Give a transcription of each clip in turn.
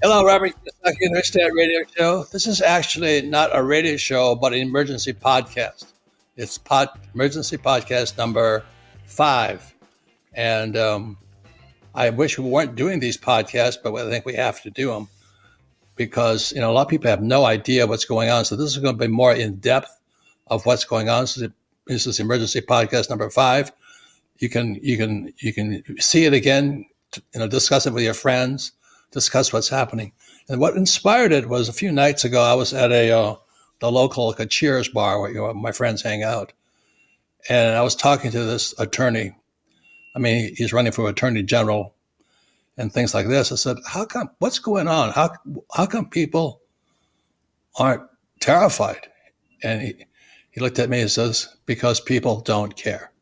Hello, Robert Kiyosaki, the Rich Dad Radio Show. This is actually not a radio show, but an emergency podcast. It's emergency podcast number 5. And I wish we weren't doing these podcasts, but I think we have to do them because, a lot of people have no idea what's going on. So this is going to be more in depth of what's going on. This is emergency podcast number 5. You can see it again, discuss it with your friends, discuss what's happening. And what inspired it was a few nights ago, I was at the local Cheers bar where my friends hang out. And I was talking to this attorney. I mean, he's running for attorney general and things like this. I said, what's going on? How come people aren't terrified? And he looked at me and says, because people don't care.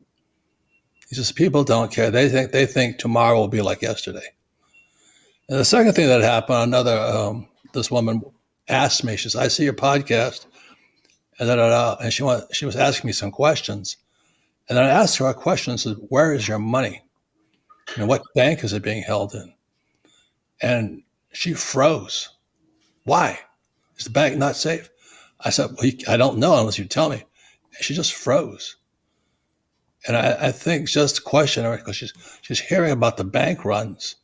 He says, people don't care. They think tomorrow will be like yesterday. And the second thing that happened, this woman asked me, she says, I see your podcast. And she was asking me some questions. And then I asked her a question and said, where is your money? What bank is it being held in? And she froze. Why? Is the bank not safe? I said, well, I don't know unless you tell me. And she just froze. And I think just question her because she's hearing about the bank runs,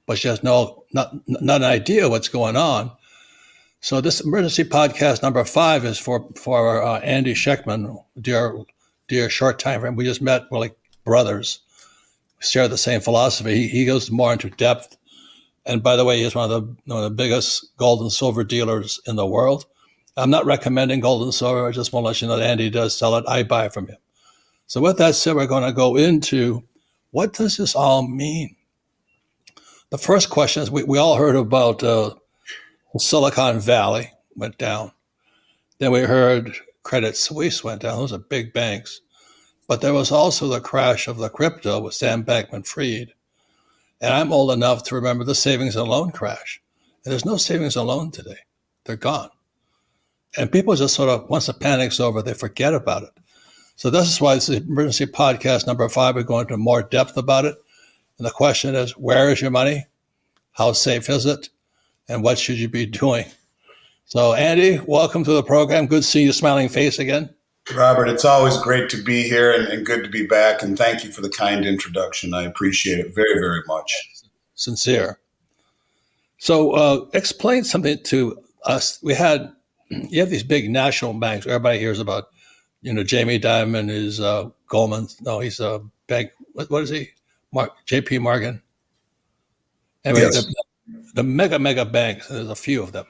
but she has not an idea what's going on. So this emergency podcast number 5 is for Andy Scheckman, dear short time frame. We just met. We're like brothers. We share the same philosophy. He goes more into depth. And by the way, he's one of the biggest gold and silver dealers in the world. I'm not recommending gold and silver. I just want to let you know that Andy does sell it. I buy from him. So with that said, we're going to go into what does this all mean? The first question is we all heard about Silicon Valley went down. Then we heard Credit Suisse went down. Those are big banks. But there was also the crash of the crypto with Sam Bankman-Fried. And I'm old enough to remember the savings and loan crash. And there's no savings and loan today. They're gone. And people just sort of, once the panic's over, they forget about it. So this is why this is emergency podcast number 5. We're going into more depth about it. And the question is, where is your money? How safe is it? And what should you be doing? So Andy, welcome to the program. Good seeing your smiling face again. Robert, it's always great to be here and good to be back. And thank you for the kind introduction. I appreciate it very, very much. Sincere. So explain something to us. You have these big national banks. Everybody hears about, Jamie Dimon is Goldman. No, he's a bank. What is he? JP Morgan. Anyway, yes. The mega banks, there's a few of them.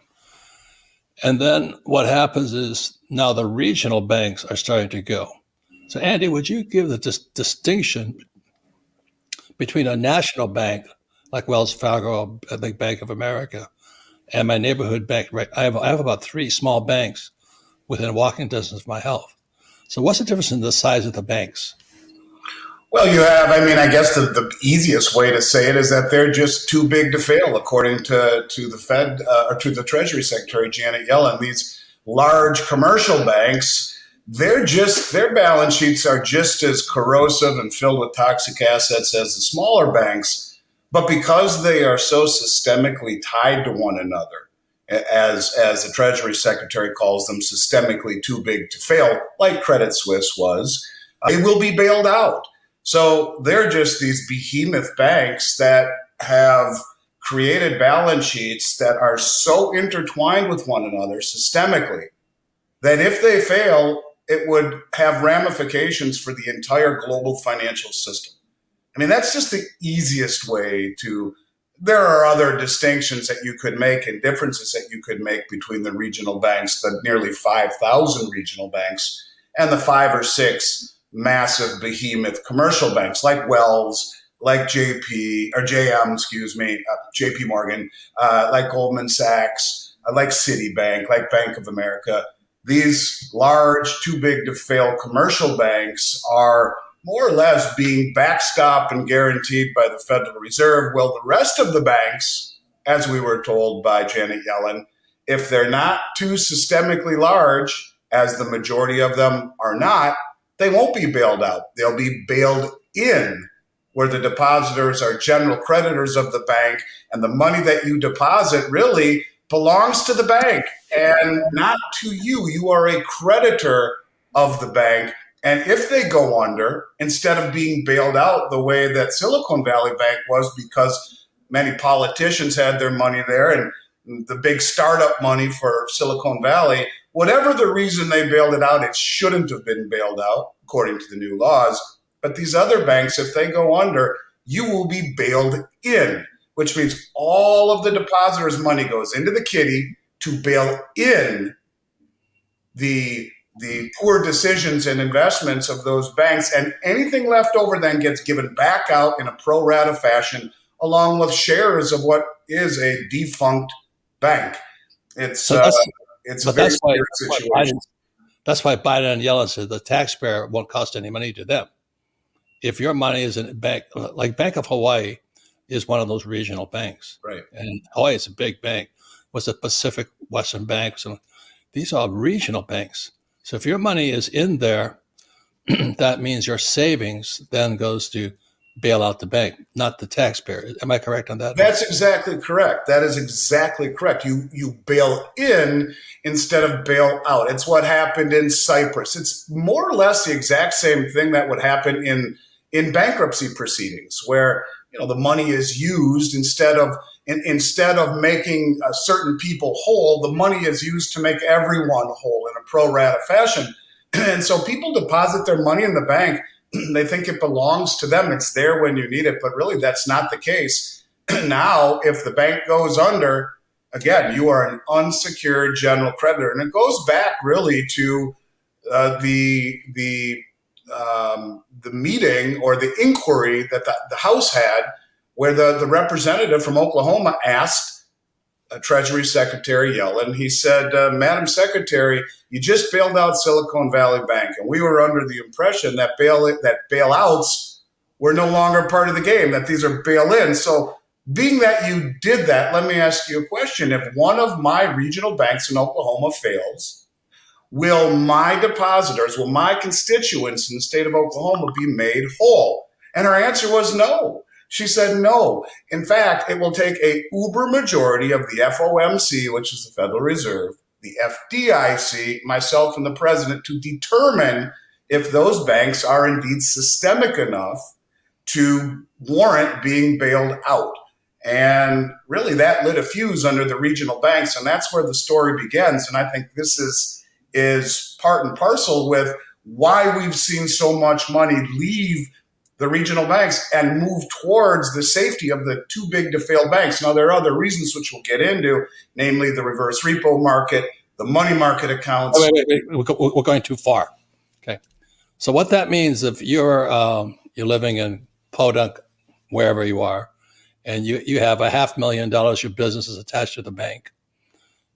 And then what happens is now the regional banks are starting to go. So Andy, would you give the distinction between a national bank like Wells Fargo, I think Bank of America, and my neighborhood bank? Right, I have about 3 small banks within walking distance of my house. So what's the difference in the size of the banks? Well, I guess the easiest way to say it is that they're just too big to fail, according to the Fed or to the Treasury Secretary, Janet Yellen. These large commercial banks, their balance sheets are just as corrosive and filled with toxic assets as the smaller banks. But because they are so systemically tied to one another, as the Treasury Secretary calls them, systemically too big to fail, like Credit Suisse was, they will be bailed out. So they're just these behemoth banks that have created balance sheets that are so intertwined with one another systemically that if they fail, it would have ramifications for the entire global financial system. That's just the easiest way to. There are other distinctions that you could make and differences that you could make between the regional banks, the nearly 5,000 regional banks, and the 5 or 6 massive behemoth commercial banks like Wells, like JP Morgan, like Goldman Sachs, like Citibank, like Bank of America. These large, too big to fail commercial banks are more or less being backstopped and guaranteed by the Federal Reserve. Well, the rest of the banks, as we were told by Janet Yellen, if they're not too systemically large, as the majority of them are not, they won't be bailed out. They'll be bailed in where the depositors are general creditors of the bank, and the money that you deposit really belongs to the bank and not to you. You are a creditor of the bank. And if they go under, instead of being bailed out the way that Silicon Valley Bank was, because many politicians had their money there and the big startup money for Silicon Valley, whatever the reason they bailed it out, it shouldn't have been bailed out according to the new laws. But these other banks, if they go under, you will be bailed in, which means all of the depositors' money goes into the kitty to bail in the poor decisions and investments of those banks, and anything left over then gets given back out in a pro rata fashion, along with shares of what is a defunct bank. It's a very weird situation. That's why Biden and Yellen said the taxpayer won't cost any money to them. If your money is in a bank, like Bank of Hawaii is one of those regional banks. Right. And Hawaii is a big bank. Was it Pacific Western Bank? So these are regional banks. So if your money is in there, that means your savings then goes to bail out the bank, not the taxpayer. Am I correct on that? That's exactly correct. That is exactly correct. You bail in instead of bail out. It's what happened in Cyprus. It's more or less the exact same thing that would happen in bankruptcy proceedings, where the money is used instead of making certain people whole, the money is used to make everyone whole in a pro rata fashion. And so people deposit their money in the bank. They think it belongs to them. It's there when you need it. But really, that's not the case. Now, if the bank goes under, again, you are an unsecured general creditor. And it goes back really to the meeting or the inquiry that the House had, where the representative from Oklahoma asked Treasury Secretary Yellen. He said, Madam Secretary, you just bailed out Silicon Valley Bank, and we were under the impression that bailouts were no longer part of the game, that these are bail-ins. So being that you did that, let me ask you a question. If one of my regional banks in Oklahoma fails, will my depositors, will my constituents in the state of Oklahoma be made whole? And her answer was no. She said no. In fact, it will take a uber majority of the FOMC, which is the Federal Reserve, the FDIC, myself and the president, to determine if those banks are indeed systemic enough to warrant being bailed out. And really that lit a fuse under the regional banks, and that's where the story begins. And I think this is part and parcel with why we've seen so much money leave the regional banks and move towards the safety of the too big to fail banks. Now, there are other reasons which we'll get into, namely the reverse repo market, the money market accounts. Wait. We're going too far. Okay. So what that means, if you're living in Podunk, wherever you are, and you have $500,000, your business is attached to the bank.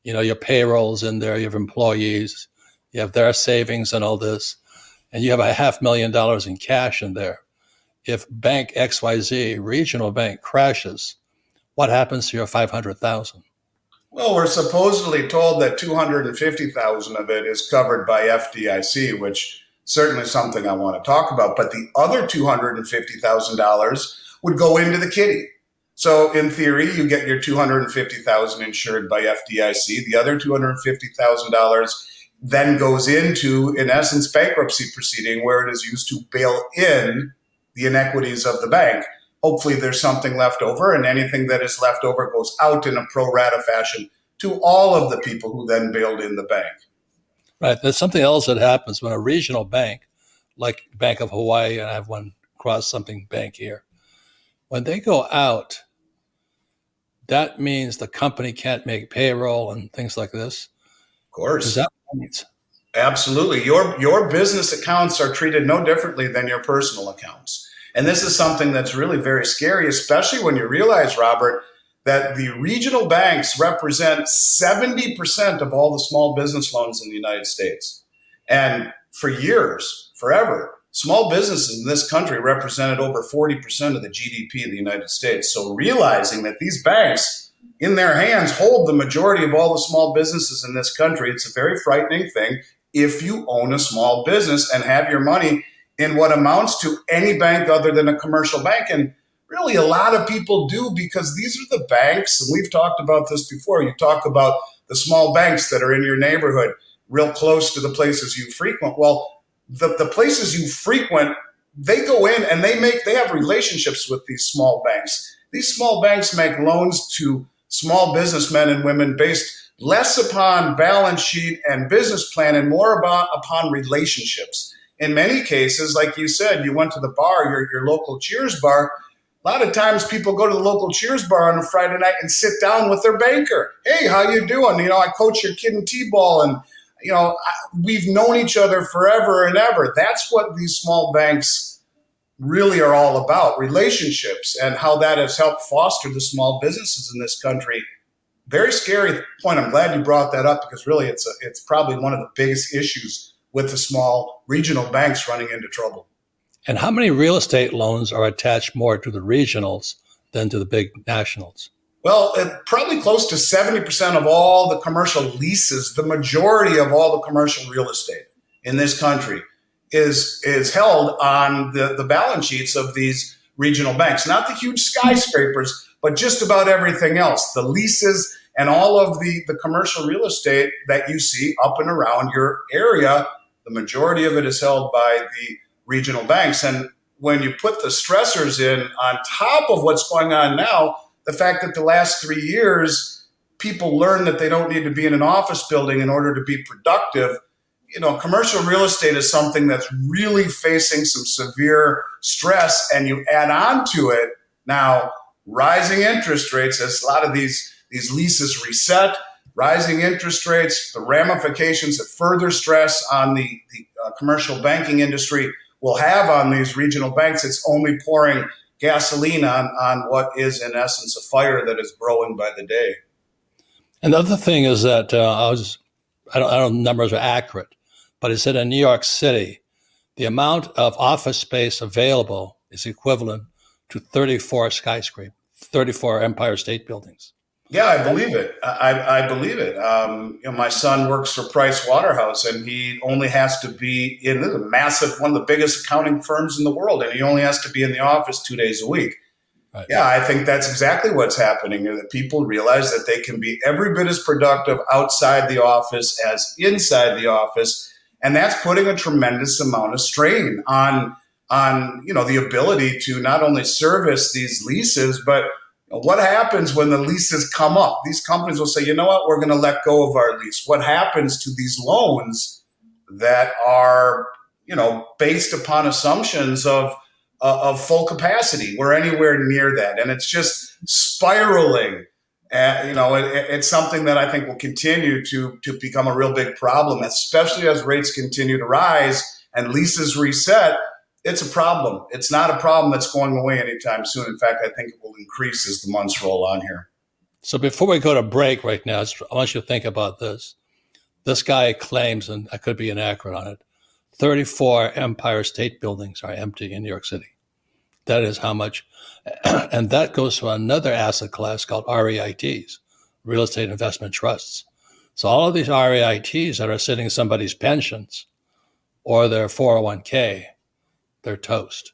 Your payroll's in there, you have employees, you have their savings and all this, and you have $500,000 in cash in there. If Bank XYZ, regional bank, crashes, what happens to your $500,000? Well, we're supposedly told that $250,000 of it is covered by FDIC, which certainly is something I want to talk about. But the other $250,000 would go into the kitty. So in theory, you get your $250,000 insured by FDIC. The other $250,000 then goes into, in essence, bankruptcy proceeding, where it is used to bail in the inequities of the bank. Hopefully there's something left over, and anything that is left over goes out in a pro rata fashion to all of the people who then bailed in the bank. Right. There's something else that happens when a regional bank, like Bank of Hawaii, and I have one cross something bank here, when they go out, that means the company can't make payroll and things like this. Of course. Is that what it means? Absolutely. Your business accounts are treated no differently than your personal accounts. And this is something that's really very scary, especially when you realize, Robert, that the regional banks represent 70% of all the small business loans in the United States. And for years, forever, small businesses in this country represented over 40% of the GDP in the United States. So realizing that these banks in their hands hold the majority of all the small businesses in this country, it's a very frightening thing if you own a small business and have your money in what amounts to any bank other than a commercial bank. And really, a lot of people do, because these are the banks, and we've talked about this before. You talk about the small banks that are in your neighborhood, real close to the places you frequent. Well, the places you frequent, they go in and they have relationships with these small banks. These small banks make loans to small businessmen and women based less upon balance sheet and business plan and more upon relationships. In many cases, like you said, you went to the bar, your local Cheers bar. A lot of times people go to the local Cheers bar on a Friday night and sit down with their banker. Hey, how you doing? I coach your kid in T-ball, and we've known each other forever and ever. That's what these small banks really are all about, relationships, and how that has helped foster the small businesses in this country. Very scary point. I'm glad you brought that up, because really it's probably one of the biggest issues with the small regional banks running into trouble. And how many real estate loans are attached more to the regionals than to the big nationals? Well, probably close to 70% of all the commercial leases, the majority of all the commercial real estate in this country is held on the balance sheets of these regional banks. Not the huge skyscrapers, but just about everything else. The leases and all of the commercial real estate that you see up and around your area, the majority of it is held by the regional banks. And when you put the stressors in on top of what's going on now, the fact that the last 3 years, people learn that they don't need to be in an office building in order to be productive. Commercial real estate is something that's really facing some severe stress, and you add on to it now rising interest rates as a lot of these leases reset, rising interest rates, the ramifications that further stress on the commercial banking industry will have on these regional banks. It's only pouring gasoline on what is, in essence, a fire that is growing by the day. And the other thing is that I don't know if the numbers are accurate, but it said in New York City, the amount of office space available is equivalent to 34 skyscrapers, 34 Empire State Buildings. Yeah, I believe it. I believe it. My son works for Price Waterhouse, and he only has to be in a massive, one of the biggest accounting firms in the world, and he only has to be in the office 2 days a week. Right. Yeah, I think that's exactly what's happening, that people realize that they can be every bit as productive outside the office as inside the office, and that's putting a tremendous amount of strain on the ability to not only service these leases, but what happens when the leases come up? These companies will say, you know what, we're going to let go of our lease. What happens to these loans that are, based upon assumptions of full capacity? We're anywhere near that. And it's just spiraling. It's something that I think will continue to become a real big problem, especially as rates continue to rise and leases reset. It's a problem. It's not a problem that's going away anytime soon. In fact, I think it will increase as the months roll on here. So before we go to break right now, I want you to think about this. This guy claims, and I could be inaccurate on it, 34 Empire State Buildings are empty in New York City. That is how much. And that goes to another asset class called REITs, Real Estate Investment Trusts. So all of these REITs that are sitting in somebody's pensions or their 401k, they're toast.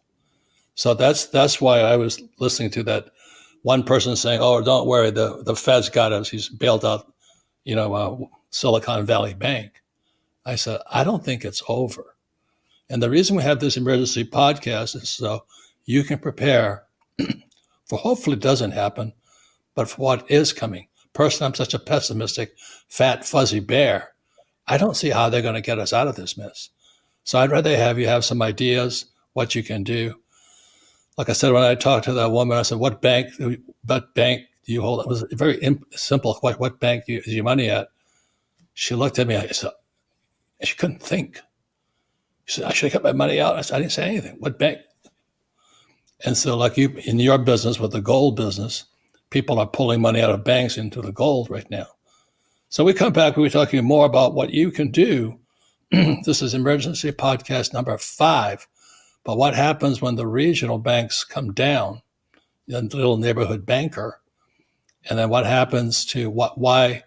So that's why I was listening to that one person saying, "Oh, don't worry, the Fed's got us. He's bailed out, Silicon Valley Bank." I said, I don't think it's over. And the reason we have this emergency podcast is so you can prepare for hopefully it doesn't happen, but for what is coming. Personally, I'm such a pessimistic, fat, fuzzy bear. I don't see how they're going to get us out of this mess. So I'd rather have you have some ideas what you can do. Like I said, when I talked to that woman, I said, what bank do you hold? It was very simple. What bank is your money at? She looked at me. She couldn't think. She said, I should have kept my money out. I said, I didn't say anything. What bank? And so like you, in your business with the gold business, people are pulling money out of banks into the gold right now. So we come back, we're talking more about what you can do. This is emergency podcast number 5. But what happens when the regional banks come down, the little neighborhood banker, and then what happens to why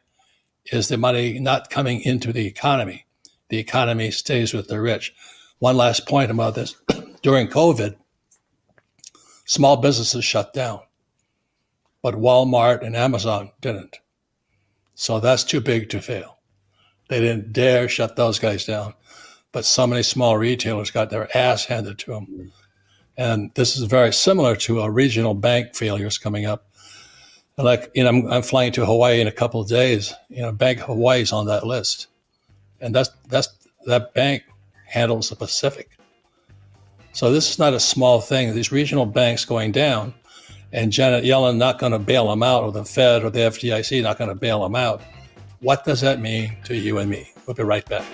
is the money not coming into the economy? The economy stays with the rich. One last point about this. During COVID, small businesses shut down, but Walmart and Amazon didn't. So that's too big to fail. They didn't dare shut those guys down. But so many small retailers got their ass handed to them. And this is very similar to a regional bank failures coming up. Like, I'm flying to Hawaii in a couple of days. Bank of Hawaii is on that list. And that bank handles the Pacific. So this is not a small thing. These regional banks going down, and Janet Yellen not going to bail them out, or the Fed or the FDIC not going to bail them out. What does that mean to you and me? We'll be right back.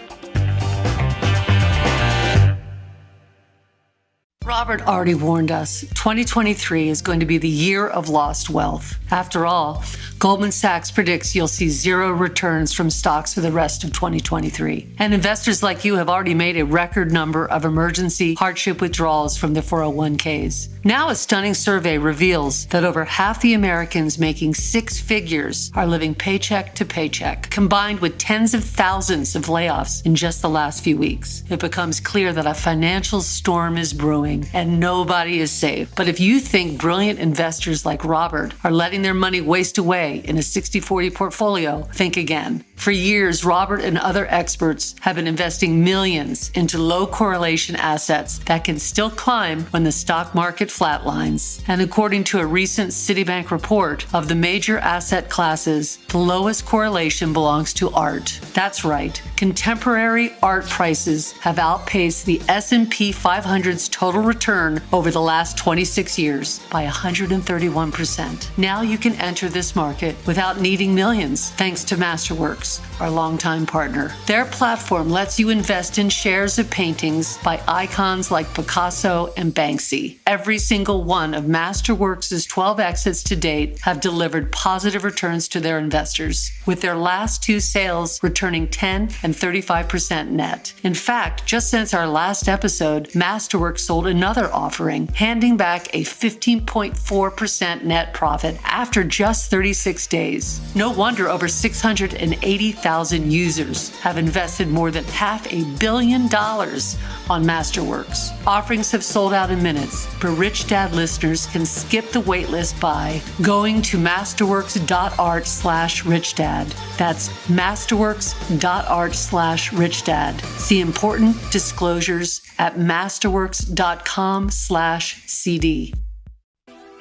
Robert already warned us, 2023 is going to be the year of lost wealth. After all, Goldman Sachs predicts you'll see zero returns from stocks for the rest of 2023. And investors like you have already made a record number of emergency hardship withdrawals from their 401ks. Now, a stunning survey reveals that over half the Americans making six figures are living paycheck to paycheck, combined with tens of thousands of layoffs in just the last few weeks. It becomes clear that a financial storm is brewing and nobody is safe. But if you think brilliant investors like Robert are letting their money waste away in a 60-40 portfolio, think again. For years, Robert and other experts have been investing millions into low correlation assets that can still climb when the stock market flatlines. And according to a recent Citibank report, of the major asset classes, the lowest correlation belongs to art. That's right. Contemporary art prices have outpaced the S&P 500's total return over the last 26 years by 131%. Now you can enter this market without needing millions, thanks to Masterworks, our longtime partner. Their platform lets you invest in shares of paintings by icons like Picasso and Banksy. Every single one of Masterworks' 12 exits to date have delivered positive returns to their investors, with their last two sales returning 10 and 35% net. In fact, just since our last episode, Masterworks sold another offering, handing back a 15.4% net profit after just 36 days. No wonder over 680,000 users have invested more than $500 million on Masterworks. Offerings have sold out in minutes, but Rich Dad listeners can skip the waitlist by going to masterworks.art/richdad. That's masterworks.art/richdad. See important disclosures at masterworks.com/CD.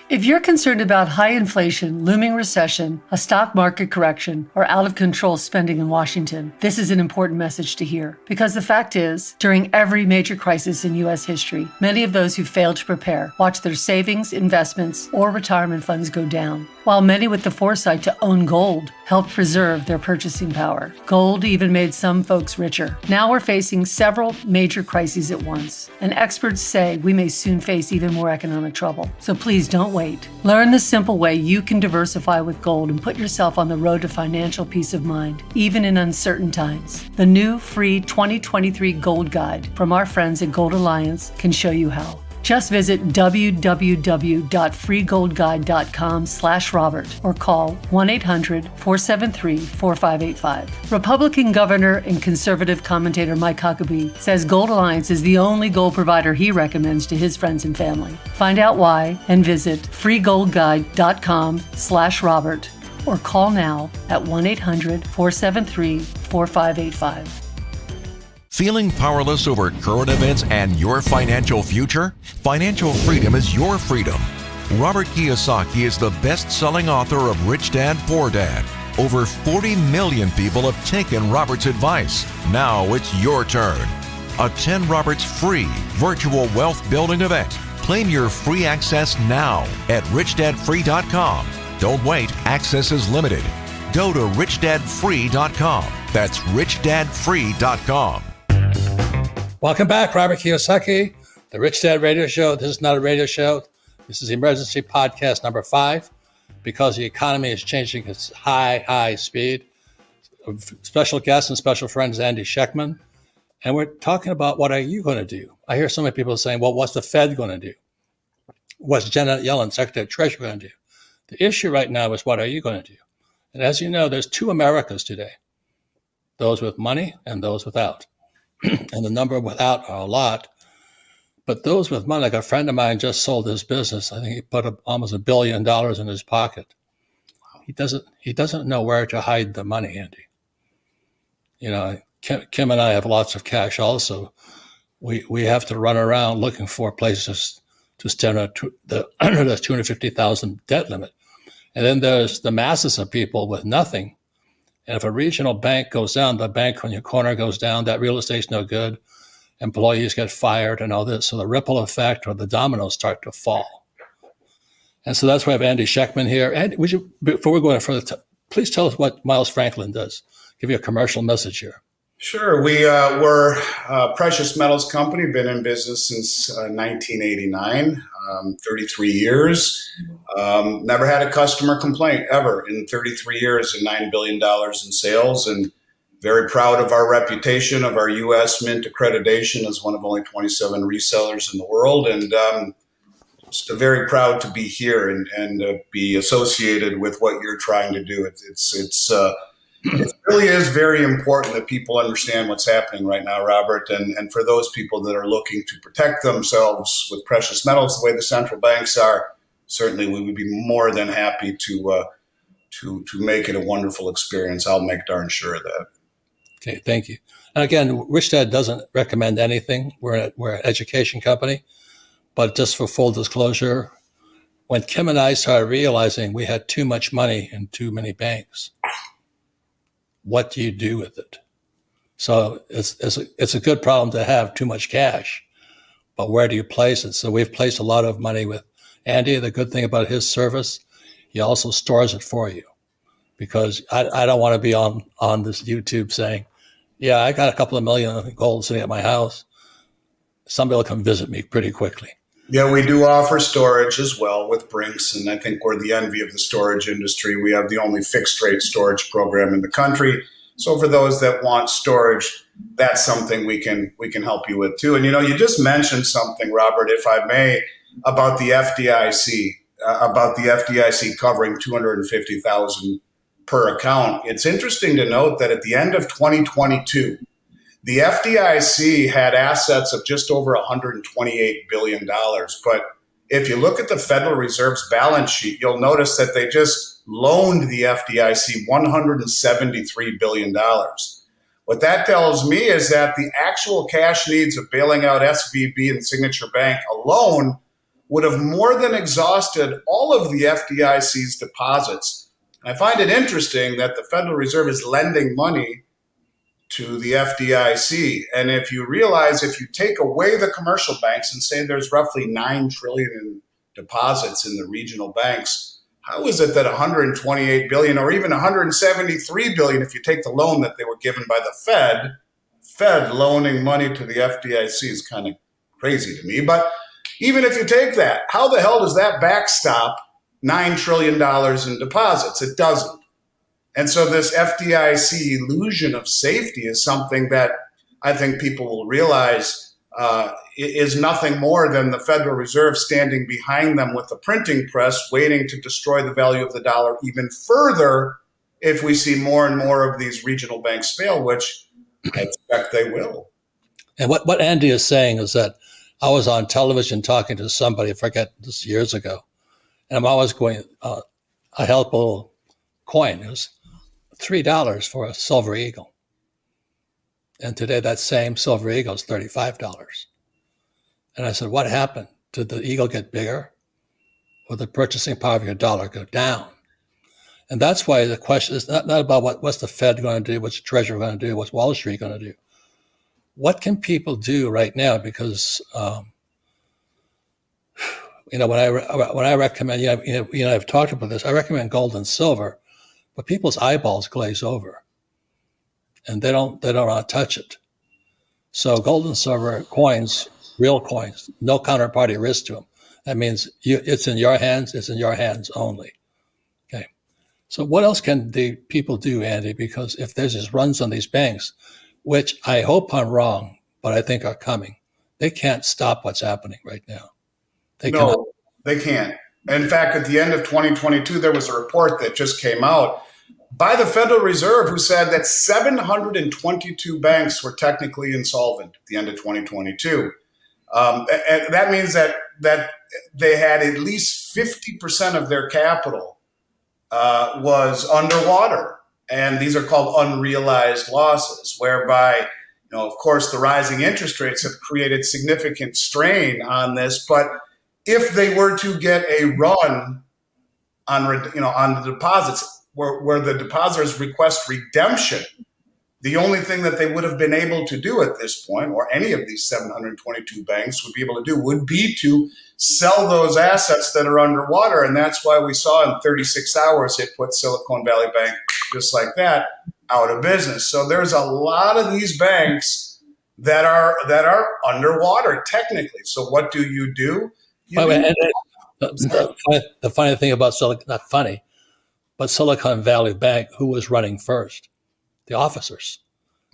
If you're concerned about high inflation, looming recession, a stock market correction, or out of control spending in Washington, this is an important message to hear. Because the fact is, during every major crisis in U.S. history, many of those who failed to prepare watched their savings, investments, or retirement funds go down, while many with the foresight to own gold helped preserve their purchasing power. Gold even made some folks richer. Now we're facing several major crises at once, and experts say we may soon face even more economic trouble. So please don't wait. Learn the simple way you can diversify with gold and put yourself on the road to financial peace of mind, even in uncertain times. The new free 2023 Gold Guide from our friends at Gold Alliance can show you how. Just visit www.freegoldguide.com/Robert or call 1-800-473-4585. Republican Governor and conservative commentator Mike Huckabee says Gold Alliance is the only gold provider he recommends to his friends and family. Find out why and visit freegoldguide.com/Robert or call now at 1-800-473-4585. Feeling powerless over current events and your financial future? Financial freedom is your freedom. Robert Kiyosaki is the best-selling author of Rich Dad, Poor Dad. Over 40 million people have taken Robert's advice. Now it's your turn. Attend Robert's free virtual wealth building event. Claim your free access now at richdadfree.com. Don't wait, access is limited. Go to richdadfree.com. That's richdadfree.com. Welcome back, Robert Kiyosaki, the Rich Dad Radio Show. This is not a radio show. This is emergency podcast number 5, because the economy is changing at high speed. Special guest and special friend is Andy Schechtman. And we're talking about, what are you going to do? I hear so many people saying, well, what's the Fed going to do? What's Janet Yellen, Secretary of Treasury, going to do? The issue right now is, what are you going to do? And as you know, there's two Americas today, those with money and those without. and the number without are a lot. But those with money, like a friend of mine just sold his business. I think he put almost $1 billion in his pocket. He doesn't know where to hide the money, Andy. Kim and I have lots of cash also. We have to run around looking for places to stand under the 250,000 debt limit. And then there's the masses of people with nothing. And if a regional bank goes down, the bank on your corner goes down, that real estate's no good. Employees get fired and all this. So the ripple effect or the dominoes start to fall. And so that's why I have Andy Schechtman here. And before we go any further, please tell us what Miles Franklin does. Give you a commercial message here. Sure. We're a precious metals company, been in business since 1989, 33 years. Never had a customer complaint ever in 33 years and $9 billion in sales. And very proud of our reputation, of our U.S. Mint accreditation as one of only 27 resellers in the world. And just very proud to be here and be associated with what you're trying to do. It really is very important that people understand what's happening right now, Robert. And for those people that are looking to protect themselves with precious metals the way the central banks are, certainly we would be more than happy to make it a wonderful experience. I'll make darn sure of that. Okay, thank you. And again, Rich Dad doesn't recommend anything. We're an education company. But just for full disclosure, when Kim and I started realizing we had too much money in too many banks, what do you do with it? So it's a good problem to have too much cash, but where do you place it? So we've placed a lot of money with Andy. The good thing about his service, he also stores it for you, because I don't want to be on this YouTube saying, yeah, I got a couple of million in gold sitting at my house. Somebody will come visit me pretty quickly. Yeah, we do offer storage as well with Brinks, and I think we're the envy of the storage industry. We have the only fixed rate storage program in the country. So for those that want storage, that's something we can help you with too. And you just mentioned something, Robert, if I may, about the FDIC covering 250,000 per account. It's interesting to note that at the end of 2022, the FDIC had assets of just over $128 billion. But if you look at the Federal Reserve's balance sheet, you'll notice that they just loaned the FDIC $173 billion. What that tells me is that the actual cash needs of bailing out SVB and Signature Bank alone would have more than exhausted all of the FDIC's deposits. And I find it interesting that the Federal Reserve is lending money to the FDIC. And if you realize, if you take away the commercial banks and say there's roughly $9 trillion in deposits in the regional banks, how is it that $128 billion or even $173 billion, if you take the loan that they were given by the Fed loaning money to the FDIC is kind of crazy to me. But even if you take that, how the hell does that backstop $9 trillion in deposits? It doesn't. And so this FDIC illusion of safety is something that I think people will realize is nothing more than the Federal Reserve standing behind them with the printing press, waiting to destroy the value of the dollar even further if we see more and more of these regional banks fail, which I expect they will. And what Andy is saying is that I was on television talking to somebody, I forget, this years ago, and I'm always going, a helpful coin. It was $3 for a silver eagle. And today that same silver eagle is $35. And I said, what happened? Did the eagle get bigger? Or the purchasing power of your dollar go down? And that's why the question is not about what's the Fed going to do, what's the Treasury going to do, what's Wall Street going to do. What can people do right now? Because when I recommend, I've talked about this. I recommend gold and silver, but people's eyeballs glaze over, and they don't want to touch it. So gold and silver coins, real coins, no counterparty risk to them. That means it's in your hands. It's in your hands only. Okay. So what else can the people do, Andy? Because if there's these runs on these banks, which I hope I'm wrong, but I think are coming, they can't stop what's happening right now. They can't. In fact, at the end of 2022, there was a report that just came out by the Federal Reserve, who said that 722 banks were technically insolvent at the end of 2022. And that means that they had at least 50% of their capital was underwater. And these are called unrealized losses, whereby, of course, the rising interest rates have created significant strain on this. But if they were to get a run on the deposits, where the depositors request redemption, the only thing that they would have been able to do at this point, or any of these 722 banks would be able to do, would be to sell those assets that are underwater. And that's why we saw in 36 hours it put Silicon Valley Bank, just like that, out of business. So there's a lot of these banks that are underwater technically. So what do? The funny thing about not funny, but Silicon Valley Bank, who was running first? The officers.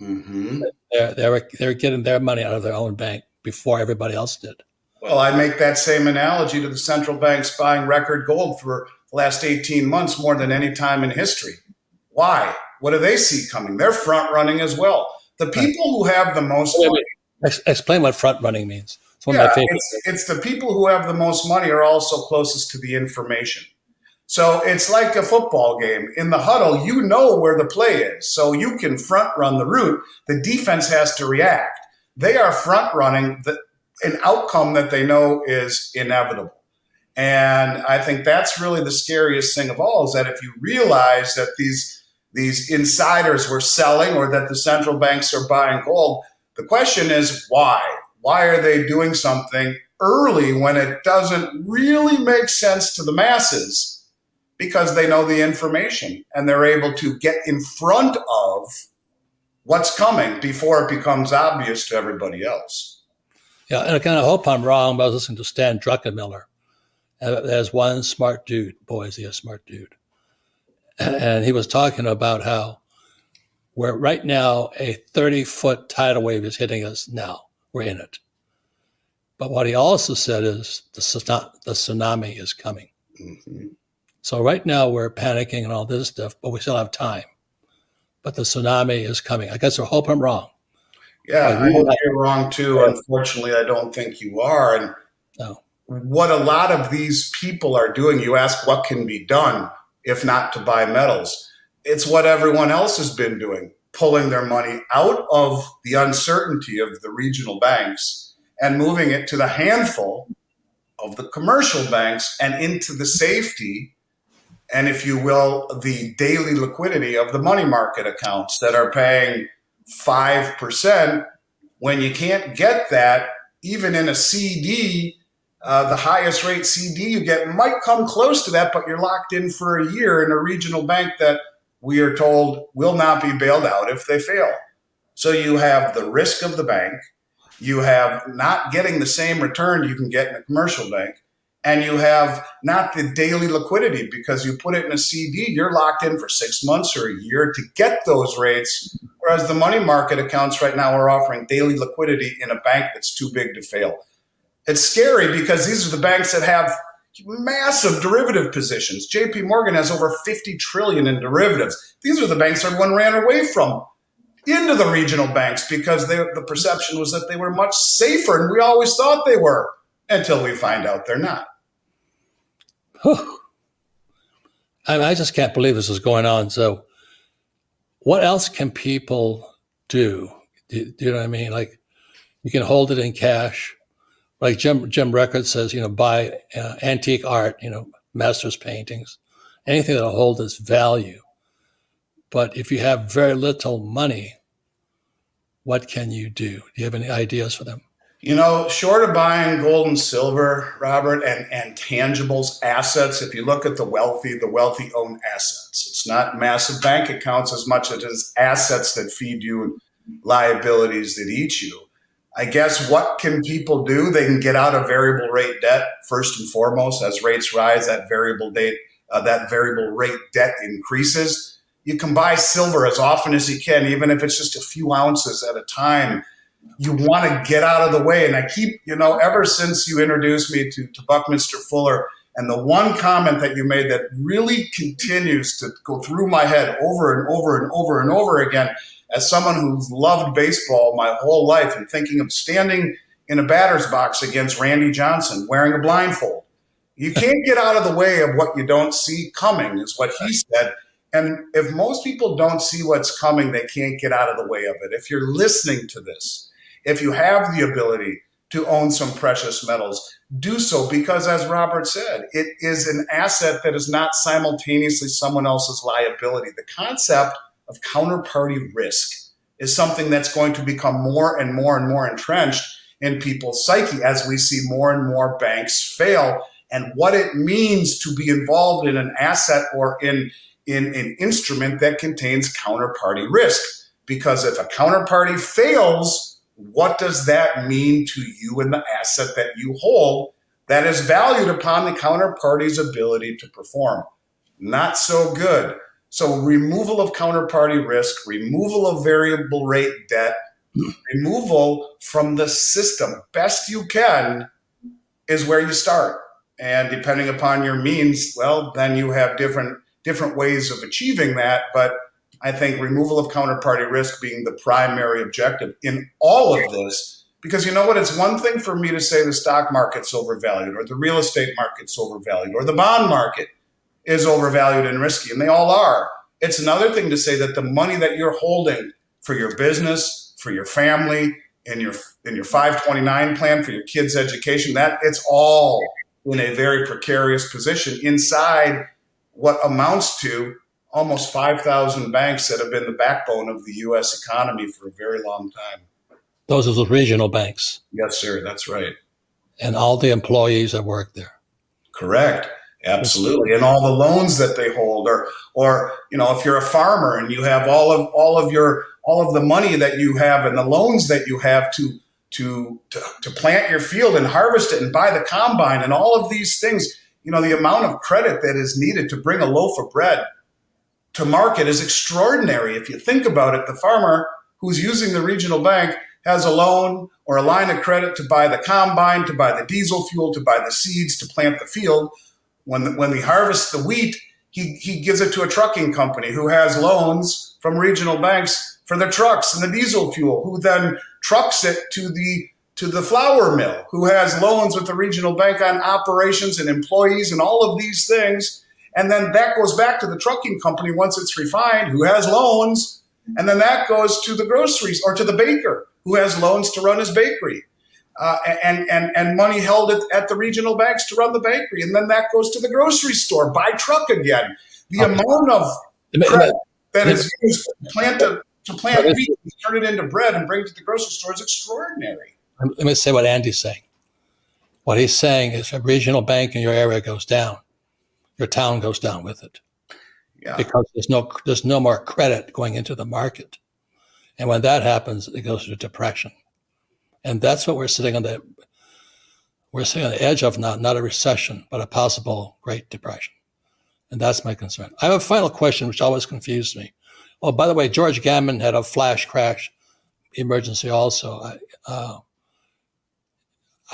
Mm-hmm. They're getting their money out of their own bank before everybody else did. Well, I make that same analogy to the central banks buying record gold for the last 18 months more than any time in history. Why? What do they see coming? They're front running as well. The people who have the most money. Explain what front running means. It's one of my favorite. It's the people who have the most money are also closest to the information. So it's like a football game. In the huddle, you know where the play is. So you can front run the route. The defense has to react. They are front running an outcome that they know is inevitable. And I think that's really the scariest thing of all, is that if you realize that these insiders were selling, or that the central banks are buying gold, the question is why? Why are they doing something early when it doesn't really make sense to the masses? Because they know the information and they're able to get in front of what's coming before it becomes obvious to everybody else. Yeah, and I kind of hope I'm wrong, but I was listening to Stan Druckenmiller. There's one smart dude. Boy, is he a smart dude. And he was talking about how we're right now, a 30-foot tidal wave is hitting us now. We're in it. But what he also said is the tsunami is coming. Mm-hmm. So right now we're panicking and all this stuff, but we still have time. But the tsunami is coming. I guess I hope I'm wrong. Yeah, I hope you're wrong too. Unfortunately, I don't think you are. And what a lot of these people are doing, you ask what can be done if not to buy metals. It's what everyone else has been doing, pulling their money out of the uncertainty of the regional banks and moving it to the handful of the commercial banks and into the safety, and if you will, the daily liquidity of the money market accounts that are paying 5%, when you can't get that even in a CD. The highest rate CD you get might come close to that, but you're locked in for a year in a regional bank that we are told will not be bailed out if they fail. So you have the risk of the bank, you have not getting the same return you can get in a commercial bank, and you have not the daily liquidity because you put it in a CD, you're locked in for 6 months or a year to get those rates, whereas the money market accounts right now are offering daily liquidity in a bank that's too big to fail. It's scary because these are the banks that have massive derivative positions. JP Morgan has over 50 trillion in derivatives. These are the banks everyone ran away from into the regional banks because the perception was that they were much safer, and we always thought they were until we find out they're not. I just can't believe this is going on. So what else can people do? Do you know what I mean? Like, you can hold it in cash. Like Jim Record says, buy antique art, masters paintings, anything that'll hold its value. But if you have very little money, what can you do? Do you have any ideas for them? Short of buying gold and silver, Robert, and tangibles, assets, if you look at the wealthy own assets. It's not massive bank accounts as much as it is assets that feed you and liabilities that eat you. I guess what can people do? They can get out of variable rate debt first and foremost. As rates rise, that variable rate debt increases. You can buy silver as often as you can, even if it's just a few ounces at a time. You want to get out of the way. And I keep, ever since you introduced me to Buckminster Fuller, And the one comment that you made that really continues to go through my head over and over and over and over again, as someone who's loved baseball my whole life and thinking of standing in a batter's box against Randy Johnson wearing a blindfold. You can't get out of the way of what you don't see coming, is what he said. And if most people don't see what's coming, they can't get out of the way of it. If you're listening to this, if you have the ability to own some precious metals, do so, because as Robert said, it is an asset that is not simultaneously someone else's liability. The concept of counterparty risk is something that's going to become more and more and more entrenched in people's psyche as we see more and more banks fail, and what it means to be involved in an asset or in an instrument that contains counterparty risk. Because if a counterparty fails, what does that mean to you and the asset that you hold that is valued upon the counterparty's ability to perform? Not so good. So removal of counterparty risk, removal of variable rate debt, removal from the system, best you can, is where you start. And depending upon your means, well, then you have different ways of achieving that. But I think removal of counterparty risk being the primary objective in all of this, because you know what? It's one thing for me to say the stock market's overvalued, or the real estate market's overvalued, or the bond market is overvalued and risky, and they all are. It's another thing to say that the money that you're holding for your business, for your family, in your 529 plan, for your kids' education, that it's all in a very precarious position inside what amounts to almost 5,000 banks that have been the backbone of the U.S. economy for a very long time. Those are the regional banks. Yes, sir. That's right. And all the employees that work there. Correct. Absolutely. And all the loans that they hold, or you know, if you're a farmer and you have all of the money that you have and the loans that you have to plant your field and harvest it and buy the combine and all of these things, you know, the amount of credit that is needed to bring a loaf of bread to market is extraordinary. If you think about it, the farmer who's using the regional bank has a loan or a line of credit to buy the combine, to buy the diesel fuel, to buy the seeds, to plant the field. When he harvests the wheat, he gives it to a trucking company who has loans from regional banks for the trucks and the diesel fuel, who then trucks it to the flour mill, who has loans with the regional bank on operations and employees and all of these things. And then that goes back to the trucking company once it's refined, who has loans. And then that goes to the groceries or to the baker, who has loans to run his bakery, and money held at the regional banks to run the bakery. And then that goes to the grocery store by truck again. The amount of credit that is used to plant wheat and turn it into bread and bring it to the grocery store is extraordinary. Let me say what Andy's saying. What he's saying is a regional bank in your area goes down. Your town goes down with it. Yeah. Because there's no more credit going into the market. And when that happens, it goes to depression. And that's what we're sitting on the edge of now, not a recession, but a possible Great Depression. And that's my concern. I have a final question, which always confused me. Oh, by the way, George Gammon had a flash crash emergency also.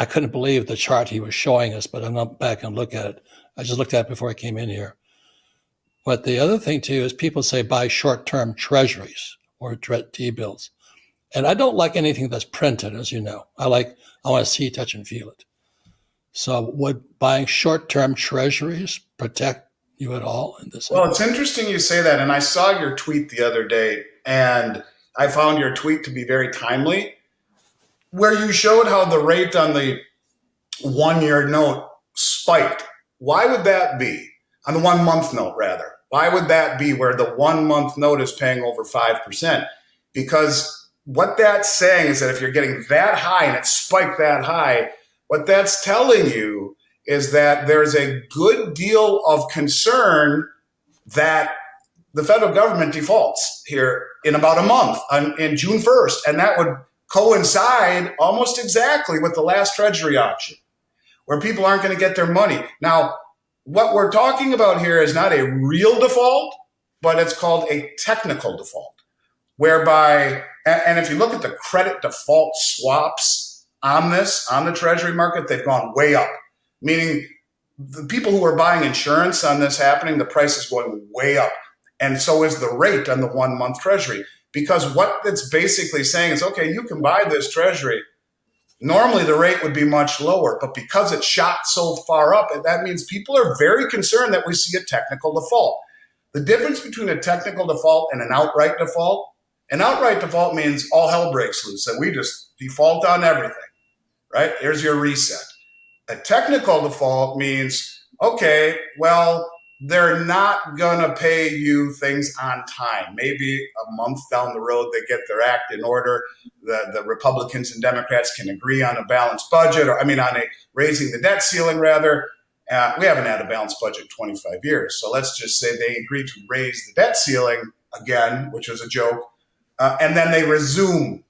I couldn't believe the chart he was showing us, but I'm not back and look at it. I just looked at it before I came in here. But the other thing too is people say buy short-term treasuries or T-bills. And I don't like anything that's printed, as you know. I want to see, touch, and feel it. So would buying short-term treasuries protect you at all in this? Well, it's interesting you say that. And I saw your tweet the other day, and I found your tweet to be very timely, where you showed how the rate on the 1-year note spiked. Why would that be? On the 1 month note, rather. Why would that be where the 1 month note is paying over 5%? Because what that's saying is that if you're getting that high and it spiked that high, what that's telling you is that there's a good deal of concern that the federal government defaults here in about a month, in June 1st. And that would coincide almost exactly with the last Treasury auction, where people aren't going to get their money. Now, what we're talking about here is not a real default, but it's called a technical default, whereby, and if you look at the credit default swaps on the Treasury market, they've gone way up, meaning the people who are buying insurance on this happening, the price is going way up. And so is the rate on the 1 month treasury. Because what it's basically saying is, okay, you can buy this treasury. Normally the rate would be much lower, but because it shot so far up, that means people are very concerned that we see a technical default. The difference between a technical default and an outright default means all hell breaks loose, that we just default on everything, right? Here's your reset. A technical default means, okay, well, they're not going to pay you things on time. Maybe a month down the road, they get their act in order. The Republicans and Democrats can agree on a balanced budget, on a raising the debt ceiling, rather. We haven't had a balanced budget in 25 years. So let's just say they agree to raise the debt ceiling again, which was a joke. And then they resume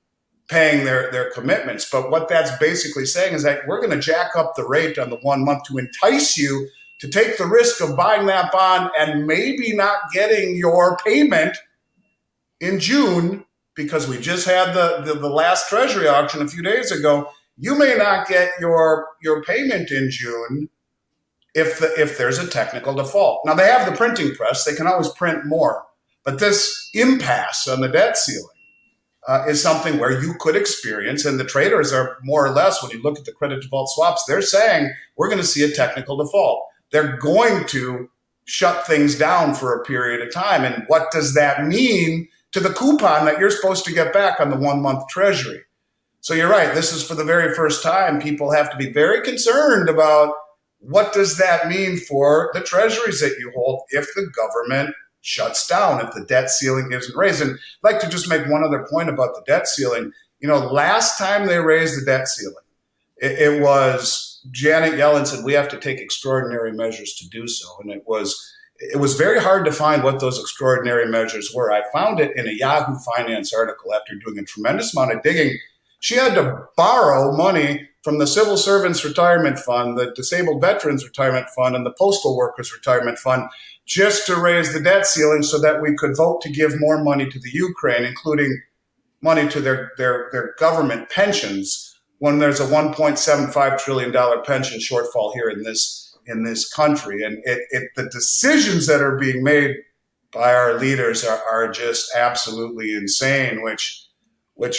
paying their commitments. But what that's basically saying is that we're going to jack up the rate on the 1 month to entice you to take the risk of buying that bond and maybe not getting your payment in June, because we just had the last Treasury auction a few days ago. You may not get your payment in June if there's a technical default. Now, they have the printing press. They can always print more. But this impasse on the debt ceiling is something where you could experience, and the traders are more or less, when you look at the credit default swaps, they're saying we're going to see a technical default. They're going to shut things down for a period of time. And what does that mean to the coupon that you're supposed to get back on the 1 month treasury? So you're right. This is for the very first time. People have to be very concerned about what does that mean for the treasuries that you hold if the government shuts down, if the debt ceiling isn't raised. And I'd like to just make one other point about the debt ceiling. Last time they raised the debt ceiling, it was Janet Yellen said we have to take extraordinary measures to do so. And it was very hard to find what those extraordinary measures were. I found it in a Yahoo Finance article after doing a tremendous amount of digging. She had to borrow money from the Civil Servants Retirement Fund, the Disabled Veterans Retirement Fund, and the Postal Workers Retirement Fund just to raise the debt ceiling so that we could vote to give more money to the Ukraine, including money to their government pensions, when there's a $1.75 trillion pension shortfall here in this country. And the decisions that are being made by our leaders are just absolutely insane, which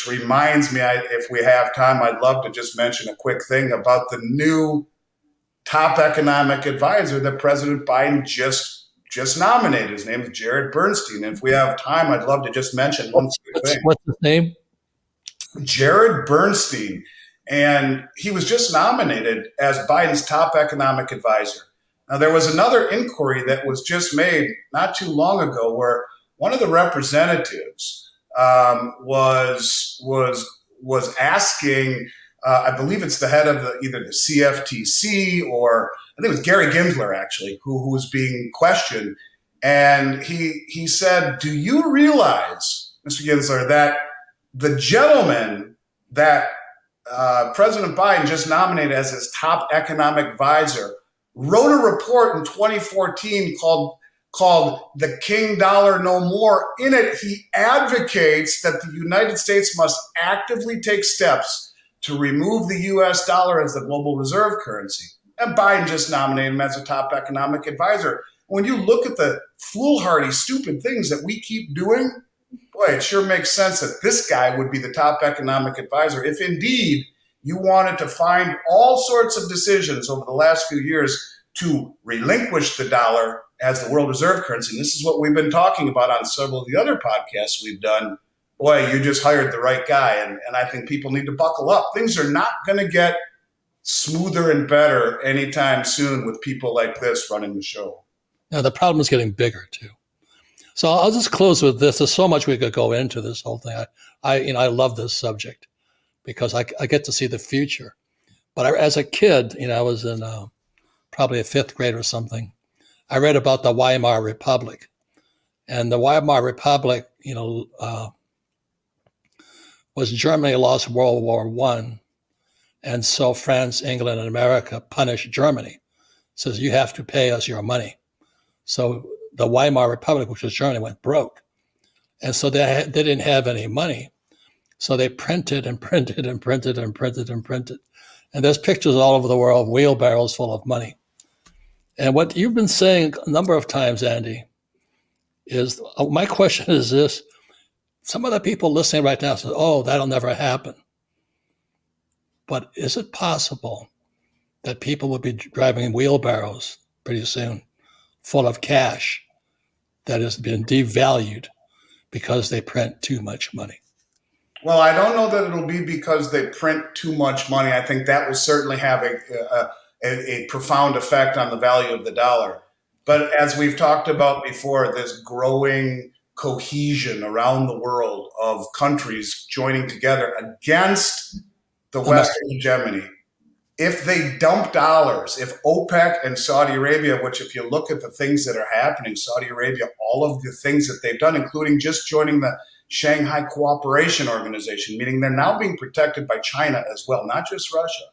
reminds me, if we have time, I'd love to just mention a quick thing about the new top economic advisor that President Biden just nominated. His name is Jared Bernstein. And if we have time, I'd love to just mention one quick thing. What's his name? Jared Bernstein. And he was just nominated as Biden's top economic advisor. Now, there was another inquiry that was just made not too long ago where one of the representatives was asking, I believe it's the head of either the CFTC or I think it was Gary Gensler, actually, who was being questioned. And he said, do you realize, Mr. Gensler, that the gentleman that President Biden just nominated as his top economic advisor wrote a report in 2014 called The King Dollar No More. In it, he advocates that the United States must actively take steps to remove the U.S. dollar as the global reserve currency. And Biden just nominated him as a top economic advisor. When you look at the foolhardy, stupid things that we keep doing, boy, it sure makes sense that this guy would be the top economic advisor if indeed you wanted to find all sorts of decisions over the last few years to relinquish the dollar as the world reserve currency. And this is what we've been talking about on several of the other podcasts we've done. Boy, you just hired the right guy. And I think people need to buckle up. Things are not going to get smoother and better anytime soon with people like this running the show. Now, the problem is getting bigger, too. So I'll just close with this. There's so much we could go into this whole thing. I love this subject because I get to see the future. But as a kid, I was in probably a fifth grade or something. I read about the Weimar Republic. And the Weimar Republic, was Germany lost World War I. And so France, England, and America punished Germany. Says, you have to pay us your money. So the Weimar Republic, which was Germany, went broke. And so they didn't have any money. So they printed and printed and printed and printed and printed. And there's pictures all over the world of wheelbarrows full of money. And what you've been saying a number of times, Andy, is my question is this. Some of the people listening right now say, oh, that'll never happen. But is it possible that people will be driving wheelbarrows pretty soon full of cash that has been devalued because they print too much money? Well, I don't know that it'll be because they print too much money. I think that will certainly have a profound effect on the value of the dollar. But as we've talked about before, this growing cohesion around the world of countries joining together against the Western hegemony. If they dump dollars, if OPEC and Saudi Arabia, which if you look at the things that are happening, Saudi Arabia, all of the things that they've done, including just joining the Shanghai Cooperation Organization, meaning they're now being protected by China as well, not just Russia.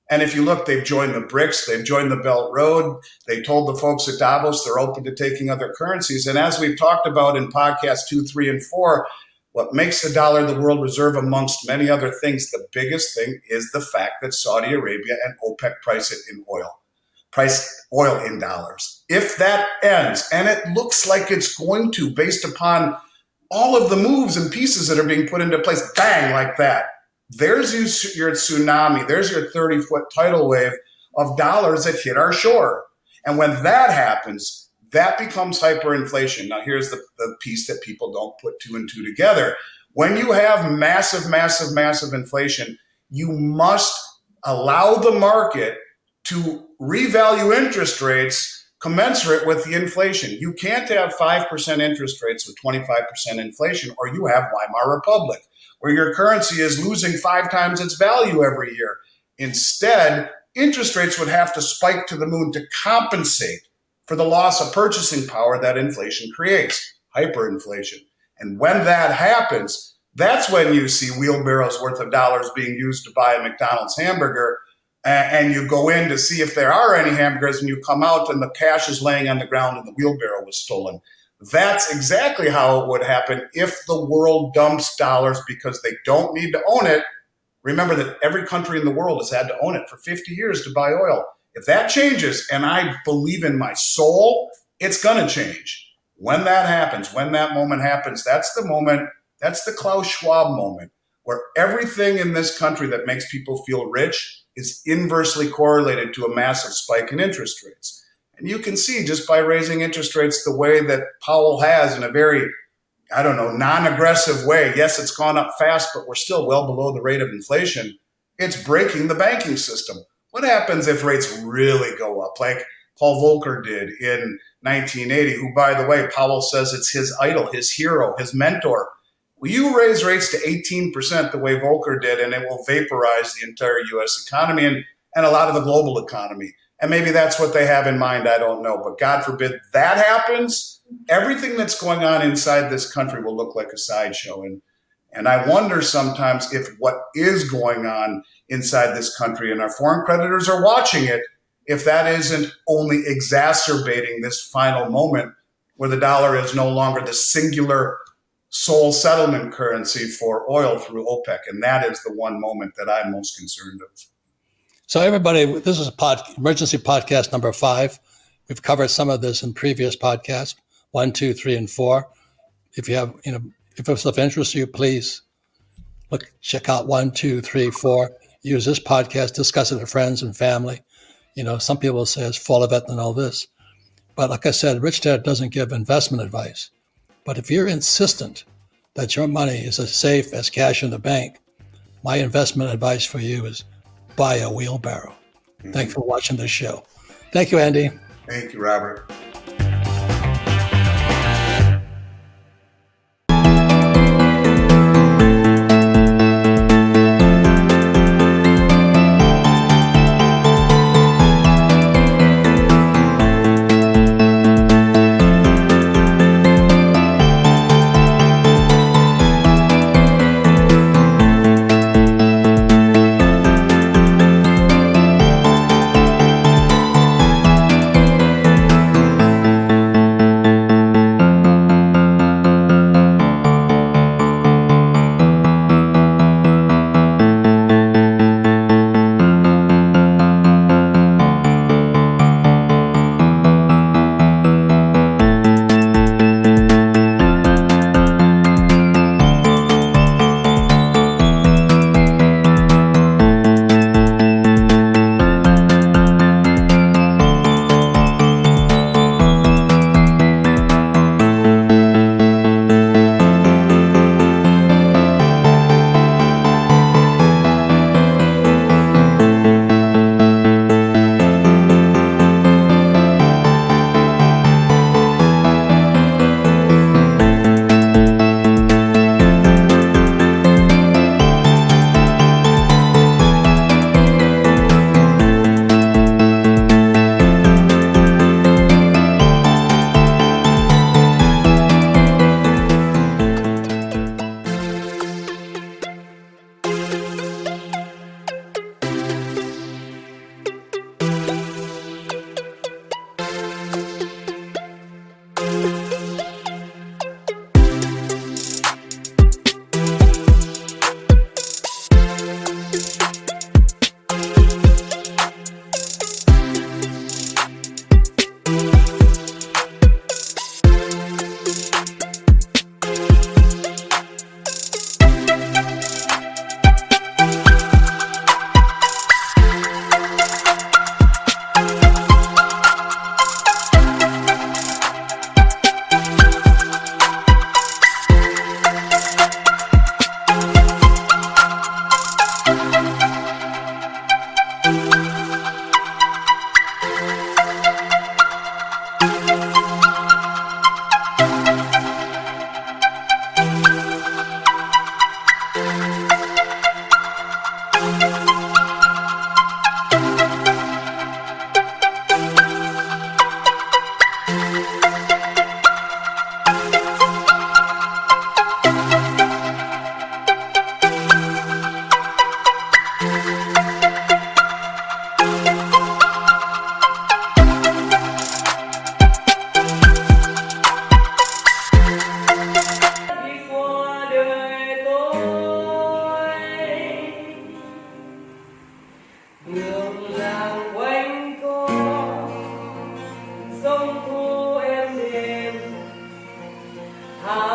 And if you look, they've joined the BRICS, they've joined the Belt Road. They told the folks at Davos they're open to taking other currencies. And as we've talked about in podcasts 2, 3, and 4, what makes the dollar the world reserve amongst many other things, the biggest thing is the fact that Saudi Arabia and OPEC price oil in dollars. If that ends, and it looks like it's going to, based upon all of the moves and pieces that are being put into place, bang, like that, there's your tsunami, there's your 30-foot tidal wave of dollars that hit our shore. And when that happens, that becomes hyperinflation. Now, here's the piece that people don't put 2 and 2 together. When you have massive, massive, massive inflation, you must allow the market to revalue interest rates commensurate with the inflation. You can't have 5% interest rates with 25% inflation, or you have Weimar Republic, where your currency is losing 5 times its value every year. Instead, interest rates would have to spike to the moon to compensate for the loss of purchasing power that inflation creates, hyperinflation. And when that happens, that's when you see wheelbarrows worth of dollars being used to buy a McDonald's hamburger, and you go in to see if there are any hamburgers, and you come out and the cash is laying on the ground and the wheelbarrow was stolen. That's exactly how it would happen if the world dumps dollars because they don't need to own it. Remember that every country in the world has had to own it for 50 years to buy oil. If that changes, and I believe in my soul, it's going to change. When that happens, when that moment happens, that's the moment, that's the Klaus Schwab moment, where everything in this country that makes people feel rich is inversely correlated to a massive spike in interest rates. And you can see just by raising interest rates the way that Powell has in a very, non-aggressive way. Yes, it's gone up fast, but we're still well below the rate of inflation. It's breaking the banking system. What happens if rates really go up, like Paul Volcker did in 1980, who, by the way, Powell says it's his idol, his hero, his mentor. Well, you raise rates to 18% the way Volcker did, and it will vaporize the entire U.S. economy and a lot of the global economy. And maybe that's what they have in mind. I don't know. But God forbid that happens. Everything that's going on inside this country will look like a sideshow. And I wonder sometimes if what is going on inside this country, and our foreign creditors are watching it, if that isn't only exacerbating this final moment where the dollar is no longer the singular sole settlement currency for oil through OPEC. And that is the one moment that I'm most concerned of. So everybody, this is emergency podcast number 5. We've covered some of this in previous podcasts, 1, 2, 3, and 4. If you have, if it's of interest to you, please check out 1, 2, 3, 4. Use this podcast, discuss it with friends and family. Some people say it's full of it and all this. But like I said, Rich Dad doesn't give investment advice. But if you're insistent that your money is as safe as cash in the bank, my investment advice for you is buy a wheelbarrow. Thanks for watching this show. Thank you, Andy. Thank you, Robert.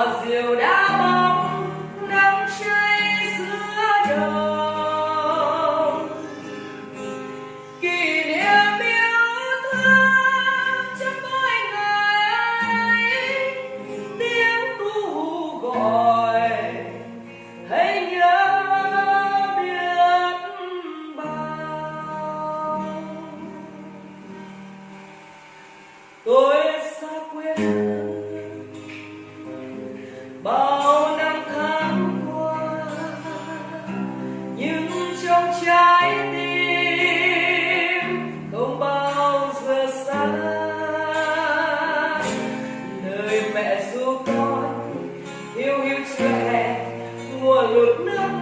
giọt rượu đã bóng nắng cháy giữa đồng, kỷ niệm yêu thương trong mỗi ngày, tiếng ru gọi hãy nhớ biết bao. Tôi xa quê bao năm tháng qua, nhưng trong trái tim không bao giờ xa. Lời mẹ ru con hiu hiu chưa hẹn mùa lụt nước